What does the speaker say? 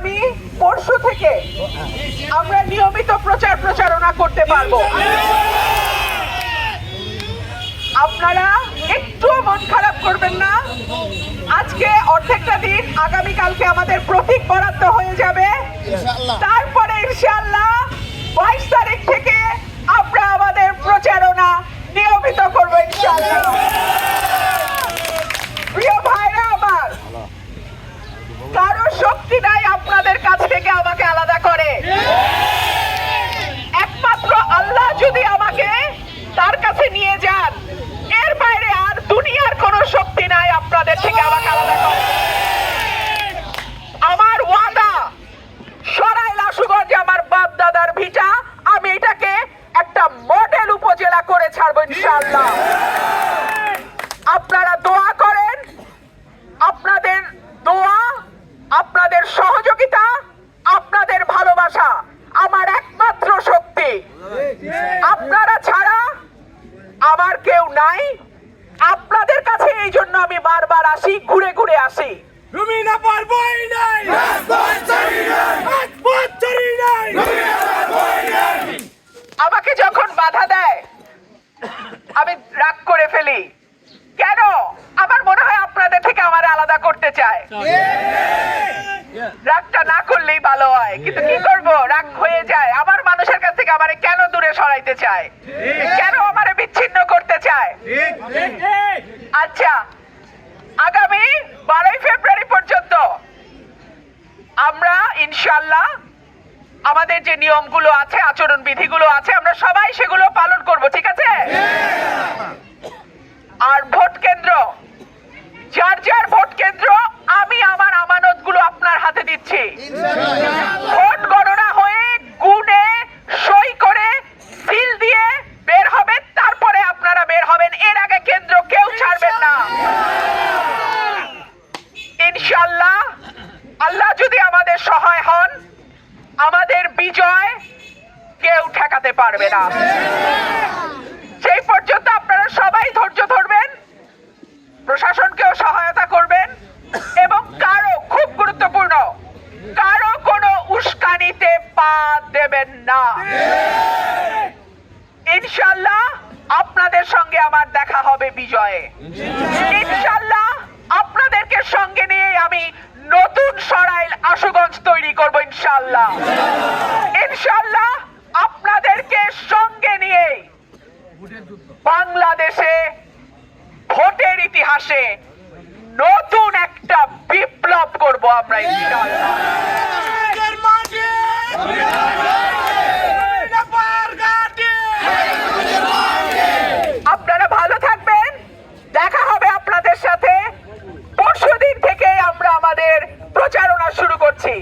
আগামী পরশু থেকে আমরা নিয়মিত প্রচারণা করতে পারবো। আপনারা একটু মন খারাপ করবেন না। আজকে অর্ধেকটা দিন, আগামীকালকে আমাদের প্রতীক বরাদ্দ হয়ে যাবে। তারপরে ইনশাআল্লাহ 22 তারিখ থেকে আমরা আমাদের প্রচারণা নিয়মিত করবো ইনশাআল্লাহ। প্রিয় ভাইরা আমার, কারো শক্তি নাই আপনাদের কাছ থেকে আমাকে আলাদা করে। একমাত্র আল্লাহ যদি আমাকে তার কাছে নিয়ে যান, এর বাইরে আর দুনিয়ার কোনো শক্তি নাই আপনাদের থেকে আমাকে আলাদা করে। আমার ওয়াদা, সরাইল আশুগঞ্জে আমার বাপ দাদার ভিটা, আমি এটাকে একটা মডেল উপজেলা করে ছাড়বো ইনশাআল্লাহ। আপনারা দোয়া করেন, আপনাদের দোয়া, আপনাদের সহযোগিতা, আপনাদের ভালোবাসা আমার একমাত্র শক্তি। আপনারা ছাড়া আমার কেউ নাই। আপনাদের কাছে এই জন্য আমি বারবার আসি, ঘুরে ঘুরে আসি। তুমি না পারবোই নাই, আমাকে যখন বাধা দেয় আমি রাগ করে ফেলি। কেন? আমার মনে হয় আপনাদের থেকে আমার আলাদা করতে চায়। রাগটা না করলেই ভালো হয়, কিন্তু কি করব, রাগ হয়ে যায়। আমার মানুষের কাছ থেকে আমারে কেন দূরে সরাইতে চায়, কেন আমারে বিচ্ছিন্ন করতে চায়? আচ্ছা, আগামী 12 ফেব্রুয়ারি পর্যন্ত আমরা ইনশাআল্লাহ আমাদের যে নিয়মগুলো আছে, আচরণ বিধিগুলো আছে, আমরা সবাই সেগুলো পালন করব, ঠিক আছে? আর ভোট কেন্দ্র, যার যার ভোট কেন্দ্র, আমি আমার আমানতগুলো আপনার হাতে দিচ্ছি। ভোট গণনা হয়ে গুনে সই করে সিল দিয়ে বের হবে, তারপরে আপনারা বের হবেন। এর আগে কেন্দ্র কেউ ছাড়বেন না ইনশাআল্লাহ। আল্লাহ যদি আমাদের সহায় হন, আমাদের বিজয় কেউ ঠেকাতে পারবে না। সেই পর্যন্ত আপনারা সবাই ধৈর্য ধরবেন, প্রশাসনকেও সহায়তা করবেন, এবং কারো, খুব গুরুত্বপূর্ণ, কারো কোনো উস্কানিতে পা দেবেন না। ইনশাআল্লাহ আপনাদের সঙ্গে আমার দেখা হবে বিজয়ে। ইনশাআল্লাহ আপনাদেরকে সঙ্গে নিয়ে আমি নতুন সরাইল আশুগঞ্জ তৈরি করব ইনশাআল্লাহ। ইনশাআল্লাহ আপনাদেরকে সঙ্গে নিয়ে বাংলাদেশে ভোটের ইতিহাসে নতুন একটা বিপ্লব করব আমরা ইনশাআল্লাহ। আপনারা ভালো থাকবেন, দেখা হবে আপনাদের সাথে। পরশুদিন থেকে আমরা আমাদের প্রচারণা শুরু করছি।